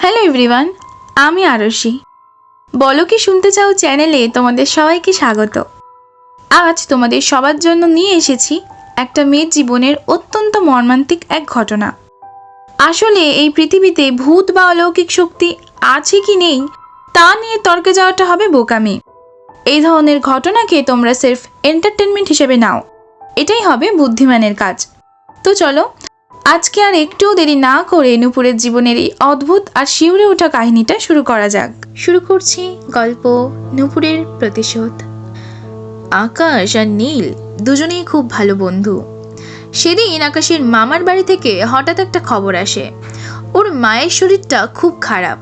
Hello everyone, আমি আরশি। বলো কি শুনতে চাও চ্যানেলে তোমাদের সবাইকে স্বাগত। আজ তোমাদের সবার জন্য নিয়ে এসেছি একটা মেয়ের জীবনের অত্যন্ত মর্মান্তিক এক ঘটনা। আসলে এই পৃথিবীতে ভূত বা অলৌকিক শক্তি আছে কি নেই তা নিয়ে তর্কে যাওয়াটা হবে বোকামি। এই ধরনের ঘটনাকে তোমরা সির্ফ এন্টারটেনমেন্ট হিসেবে নাও, এটাই হবে বুদ্ধিমানের কাজ। তো চলো আজকে আর একটুও দেরি না করে নূপুরের জীবনের এই অদ্ভুত আর শিউরে ওঠা কাহিনীটা শুরু করা যাক। শুরু করছি গল্প নূপুরের প্রতিশোধ। আকাশ আর নীল দুজনেই খুব ভালো বন্ধু। সেদিন আকাশের মামার বাড়ি থেকে হঠাৎ একটা খবর আসে, ওর মায়ের শরীরটা খুব খারাপ।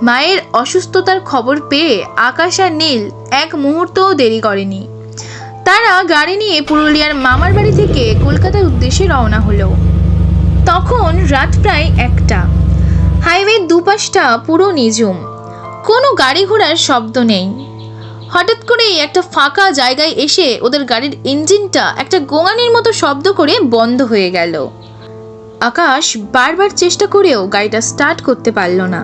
মায়ের অসুস্থতার খবর পেয়ে আকাশ আর নীল এক মুহূর্তও দেরি করেনি। তারা গাড়ি নিয়ে পুরুলিয়ার মামার বাড়ি থেকে কলকাতার উদ্দেশ্যে রওনা হলো। তখন রাত প্রায় 1টা। হাইওয়ের দুপাশটা পুরো নিঝুম, কোনো গাড়ি ঘোড়ার শব্দ নেই। হঠাৎ করেই একটা ফাঁকা জায়গায় এসে ওদের গাড়ির ইঞ্জিনটা একটা গোঙানির মতো শব্দ করে বন্ধ হয়ে গেল। আকাশ বারবার চেষ্টা করেও গাড়িটা স্টার্ট করতে পারল না।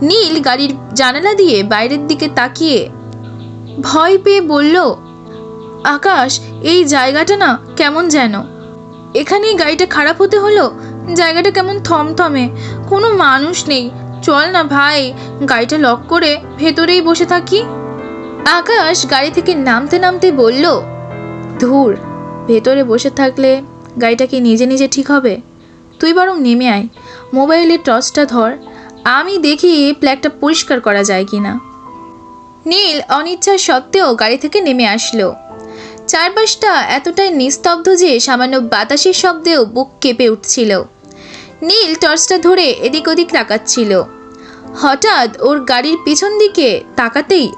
নীল গাড়ির জানালা দিয়ে বাইরের দিকে তাকিয়ে ভয় পেয়ে বলল, আকাশ, এই জায়গাটা না কেমন যেন, এখানেই গাড়িটা খারাপ হতে হলো। জায়গাটা কেমন থমথমে, কোনো মানুষ নেই। চল না ভাই, গাড়িটা লক করে ভেতরেই বসে থাকি। আকাশ গাড়ি থেকে নামতে নামতে বলল, ধুর, ভেতরে বসে থাকলে গাড়িটা কি নিজে নিজে ঠিক হবে? তুই বরং নেমে আয়, মোবাইলের টর্চটা ধর, আমি দেখি প্ল্যাগটা পরিষ্কার করা যায় কিনা। নীল অনিচ্ছা সত্ত্বেও গাড়ি থেকে নেমে আসলো। চারপাশটা এতটাই নিস্তব্ধ যে সামান্য বাতাসের শব্দেও বুক কেঁপে উঠছিল। নীল টর্চটা ধরে এদিক ওদিক তাকাচ্ছিল। হঠাৎ ওর গাড়ির পিছন দিকে তাকাতেই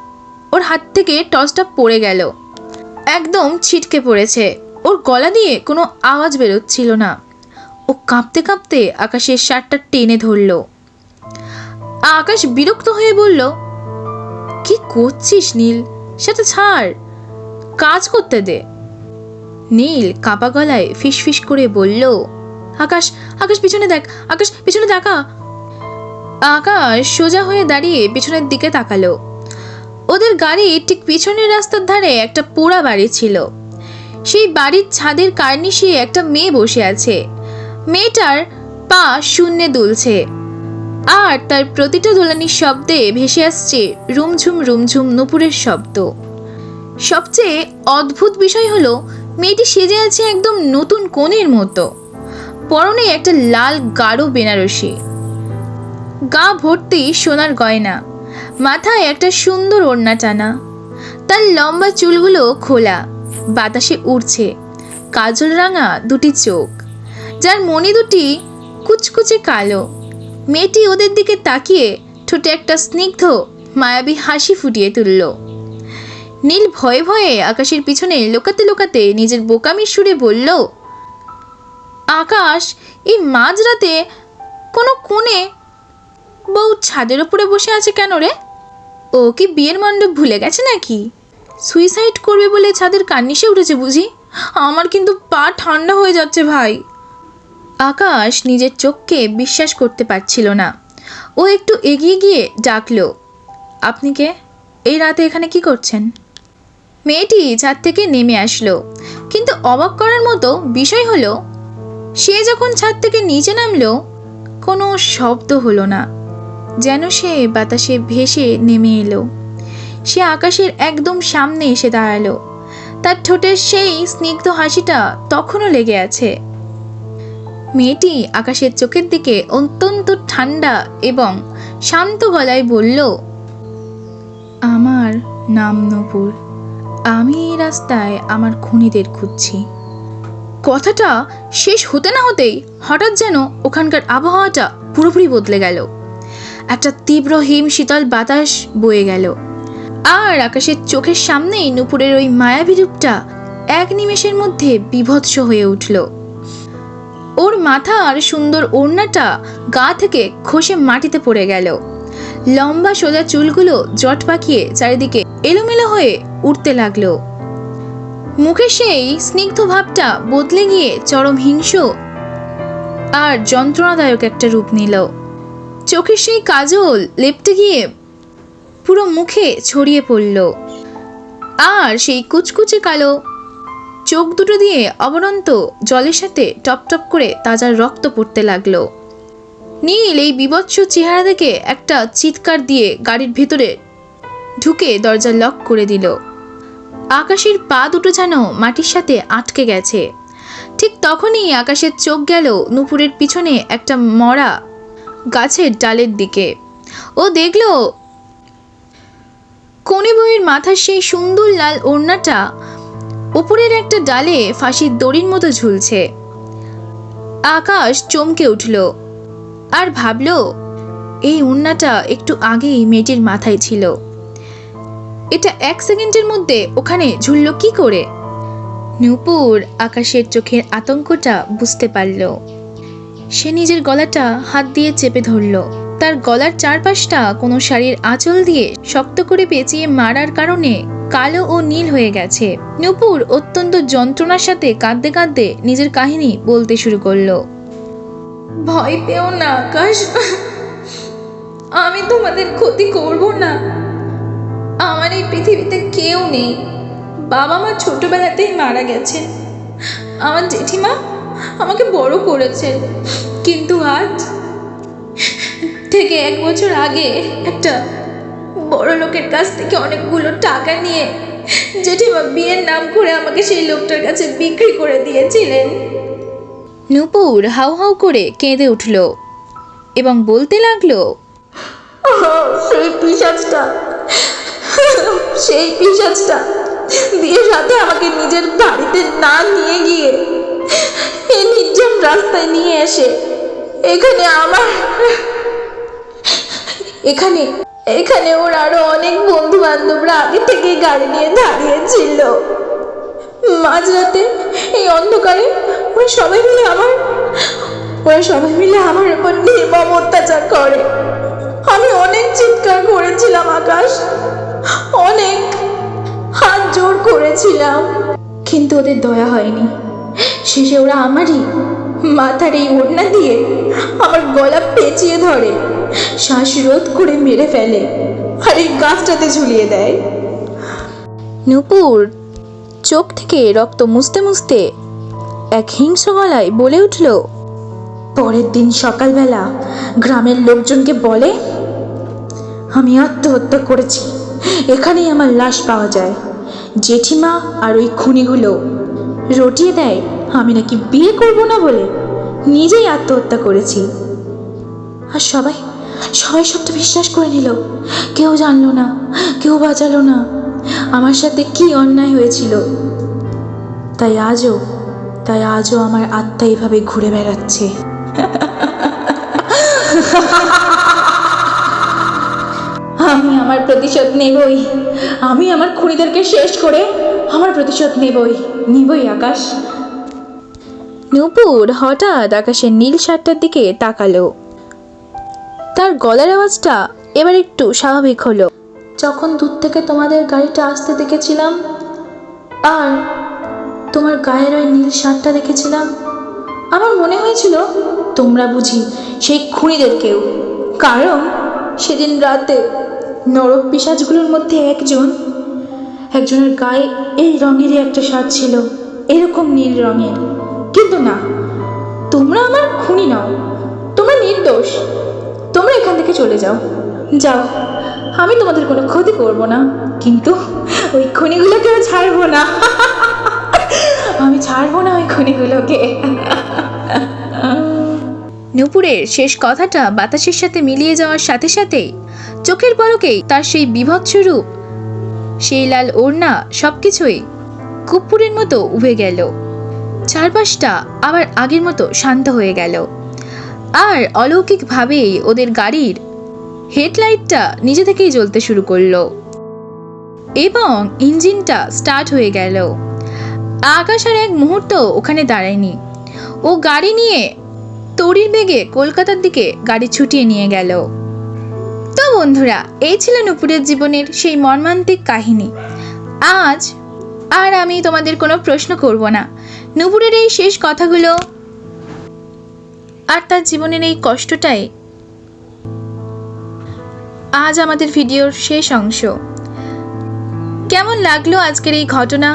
ওর হাত থেকে টর্চটা পড়ে গেল। একদম ছিটকে পড়েছে। ওর গলা দিয়ে কোনো আওয়াজ বেরোচ্ছিল না। ও কাঁপতে কাঁপতে আকাশের শার্টটা টেনে ধরল। আকাশ বিরক্ত হয়ে বলল, কি করছিস নীল, সেটা ছাড়, কাজ করতে দে। নীল কাঁপা গলায় ফিসফিস করে বলল, আকাশ, আকাশ পিছনে দেখ, আকাশ পিছনে তাকা। আকাশ সোজা হয়ে দাঁড়িয়ে পিছনের দিকে তাকালো। ওদের গাড়ির ঠিক পিছনের রাস্তার ধারে একটা পোড়া বাড়ি ছিল। সেই বাড়ির ছাদের কার্নিশে একটা মেয়ে বসে আছে। মেয়েটার পা শূন্যে দুলছে, আর তার প্রতিটা দোলানির শব্দে ভেসে আসছে রুমঝুম রুমঝুম নূপুরের শব্দ। সবচেয়ে অদ্ভুত বিষয় হলো, মেয়েটি সেজে আছে একদম নতুন কনের মতো। পরনে একটা লাল গাঢ় বেনারসি, গা ভর্তি সোনার গয়না, মাথায় একটা সুন্দর ওড়না টানা। তার লম্বা চুলগুলো খোলা, বাতাসে উড়ছে। কাজল রাঙা দুটি চোখ, যার মণি দুটি কুচকুচে কালো। মেয়েটি ওদের দিকে তাকিয়ে ঠোঁটে একটা স্নিগ্ধ মায়াবী হাসি ফুটিয়ে তুলল। নীল ভয়ে ভয়ে আকাশের পিছনে লুকাতে লুকাতে নিজের বোকামির সুরে বলল, আকাশ, এই মাঝরাতে কোনো কোণে বউ ছাদের ওপরে বসে আছে কেন রে? ও কি বিয়ের মণ্ডপ ভুলে গেছে নাকি? সুইসাইড করবে বলে ছাদের কার্নিশে উঠেছে বুঝি? আমার কিন্তু পা ঠান্ডা হয়ে যাচ্ছে ভাই। আকাশ নিজের চোখকে বিশ্বাস করতে পারছিল না। ও একটু এগিয়ে গিয়ে ডাকলো, আপনি কে? এই রাতে এখানে কি করছেন? মেয়েটি ছাদ থেকে নেমে আসলো, কিন্তু অবাক করার মতো বিষয় হলো, সে যখন ছাদ থেকে নিচে নামলো কোনো শব্দ হলো না, যেন সে বাতাসে ভেসে নেমে এলো। সে আকাশের একদম সামনে এসে দাঁড়ালো। তার ঠোঁটের সেই স্নিগ্ধ হাসিটা তখনও লেগে আছে। মেয়েটি আকাশের চোখের দিকে অত্যন্ত ঠান্ডা এবং শান্ত গলায় বলল, আমার নাম নূপুর, আমি এই রাস্তায় আমার খুনিদের খুঁজছি। কথাটা শেষ হতে না হতেই হঠাৎ যেন ওখানকার আবহাওয়াটা পুরোপুরি বদলে গেল। একটা তীব্র হিম শীতল বাতাস বয়ে গেল, আর আকাশের চোখের সামনেই নূপুরের ওই মায়াবী রূপটা এক নিমেষের মধ্যে বিভৎস হয়ে উঠল। ওর মাথা আর সুন্দর ওড়নাটা গা থেকে খসে মাটিতে পড়ে গেল। লম্বা সোজা চুলগুলো জট পাকিয়ে চারিদিকে এলোমেলো হয়ে উঠতে লাগলো। মুখে সেই স্নিগ্ধ ভাবটা বদলে গিয়ে চরম হিংস্র আর যন্ত্রণাদায়ক একটা রূপ নিল। চোখের সেই কাজল লেপটে গিয়ে পুরো মুখে ছড়িয়ে পড়ল, আর সেই কুচকুচে কালো চোখ দুটো দিয়ে অবরন্ত জলের সাথে টপ টপ করে তাজা রক্ত পড়তে লাগলো। নীল এই বিভৎস চেহারা দেখে একটা চিৎকার দিয়ে গাড়ির ভেতরে ঢুকে দরজা লক করে দিল। আকাশের পা দুটো যেন মাটির সাথে আটকে গেছে। ঠিক তখনই আকাশের চোখ গেল নূপুরের পিছনে একটা মরা গাছের ডালের দিকে। ও দেখল কোণে বউয়ের মাথার সেই সুন্দর লাল ওড়নাটা উপরের একটা ডালে ফাঁসির দড়ির মতো ঝুলছে। আকাশ চমকে উঠল আর ভাবল এই ওড়নাটা একটু আগেই মেয়েটির মাথায় ছিল। এটা 1 সেকেন্ডের মধ্যে ওখানে ঝুলল কি করে? নূপুর আকাশের চোখের আতঙ্কটা বুঝতে পারল। সে নিজের গলাটা হাত দিয়ে চেপে ধরল। তার গলার চারপাশটা কোনো শাড়ির আঁচল দিয়ে শক্ত করে পেঁচিয়ে মারার কারণে কালো ও নীল হয়ে গেছে। নূপুর অত্যন্ত যন্ত্রণার সাথে কাঁদতে কাঁদতে নিজের কাহিনী বলতে শুরু করলো। ভয় পেও না আকাশ, আমি তোমাদের ক্ষতি করব না। আমার এই পৃথিবীতে কেউ নেই। বাবা মা ছোটবেলাতেই মারা গেছে। আমার জেঠিমা আমাকে বড় করেছে, কিন্তু আজ থেকে 1 বছর আগে একটা বড় লোকের কাছ থেকে অনেকগুলো টাকা নিয়ে জেঠিমা বিয়ের নাম করে আমাকে সেই লোকটার কাছে বিক্রি করে দিয়েছিলেন। নূপুর হাউ হাউ করে কেঁদে উঠল এবং বলতে লাগলো, সেই পিশাচটা বিয়ের রাতে আমাকে নিজের বাড়িতে না নিয়ে গিয়ে এই নির্জন রাস্তায় নিয়ে এসে এখানে ওর আরো অনেক বন্ধু বান্ধবরা আগে থেকে গাড়ি নিয়ে দাঁড়িয়েছিল। মাঝরাতে এই অন্ধকারে ওরা সবাই মিলে আমার উপর নির্মম অত্যাচার করে। আমি অনেক চিৎকার করেছিলাম আকাশ, অনেক হাত জোর করেছিলাম, কিন্তু ওদের দয়া হয়নি। শেষে ওরা আমারই মাথার এই ওড়না দিয়ে আমার গলা পেঁচিয়ে ধরে, শ্বাসরোধ করে মেরে ফেলে আর এই গাছটাতে ঝুলিয়ে দেয়। নূপুর চোখ থেকে রক্ত মুছতে মুছতে এক হিংস্র গলায় বলে উঠল, পরের দিন সকালবেলা গ্রামের লোকজনকে বলে আমি আত্মহত্যা করেছি। এখানেই আমার লাশ পাওয়া যায়। জেঠিমা আর ওই খুনিগুলো রটিয়ে দেয় আমি নাকি বিয়ে করব না বলে নিজেই আত্মহত্যা করেছি। আর সবাই সবটা বিশ্বাস করে নিল। কেউ জানলো না, কেউ বাঁচালো না আমার সাথে কি অন্যায় হয়েছিল। তাই আজও আমার আত্মা এইভাবে ঘুরে বেড়াচ্ছে। আমি আমার প্রতিশোধ নেবই। আমি আমার খুনিদেরকে শেষ করে আমার প্রতিশোধ নেবই আকাশ। নূপুর হঠাৎ আকাশের নীল শার্টটার দিকে তাকালো। তার গলার আওয়াজটা এবার একটু স্বাভাবিক হলো। যখন দূর থেকে তোমাদের গাড়িটা আসতে দেখেছিলাম আর তোমার গায়ের ওই নীল শার্টটা দেখেছিলাম, আমার মনে হয়েছিল তোমরা বুঝি সেই খুনিদের কেউ। কারণ সেদিন রাতে নরক পিশাচগুলোর মধ্যে একজনের গায়ে এই রঙেরই একটা শার্ট ছিল, এরকম নীল রঙের। কিন্তু না, তোমরা আমার খুনি নও, তোমরা নির্দোষ। তোমরা এখান থেকে চলে যাও। আমি তোমাদের কোনো ক্ষতি করব না, কিন্তু ওই খুনিগুলোকে ছাড়বো না। আমি ছাড়বো না ওই খুনিগুলোকে। নূপুরের শেষ কথাটা বাতাসের সাথে মিলিয়ে যাওয়ার সাথে সাথেই চোখের পলকেই তার সেই বিভৎস রূপ, সেই লাল ওড়না সবকিছুই কর্পূরের মতো উবে গেল। চারপাশটা আবার আগের মতো শান্ত হয়ে গেল। আর অলৌকিকভাবেই ওদের গাড়ির হেডলাইটটা নিজে থেকেই জ্বলতে শুরু করলো এবং ইঞ্জিনটা স্টার্ট হয়ে গেল। আকাশ আর এক মুহূর্ত ওখানে দাঁড়ায়নি। ও গাড়ি নিয়ে তড়ির বেগে কলকাতার দিকে গাড়ি ছুটিয়ে নিয়ে গেল। তো বন্ধুরা, এই ছিল নূপুরের জীবনের সেই মর্মান্তিক কাহিনী। আজ আর আমি তোমাদের কোনো প্রশ্ন করব না। নূপুরের এই শেষ কথাগুলো আর তার জীবনের এই কষ্টটাই আজ আমাদের ভিডিওর শেষ অংশ। কেমন লাগলো আজকের এই ঘটনা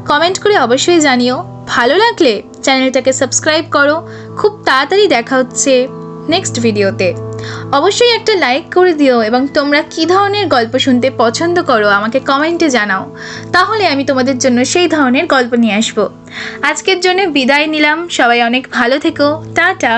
কমেন্ট করে অবশ্যই জানিও। ভালো লাগলে চ্যানেলটাকে সাবস্ক্রাইব করো। খুব তাড়াতাড়ি দেখা হচ্ছে নেক্সট ভিডিওতে। অবশ্যই একটা লাইক করে দিও এবং তোমরা কী ধরনের গল্প শুনতে পছন্দ করো আমাকে কমেন্টে জানাও, তাহলে আমি তোমাদের জন্য সেই ধরনের গল্প নিয়ে আসবো। আজকের জন্য বিদায় নিলাম, সবাই অনেক ভালো থেকো, টাটা।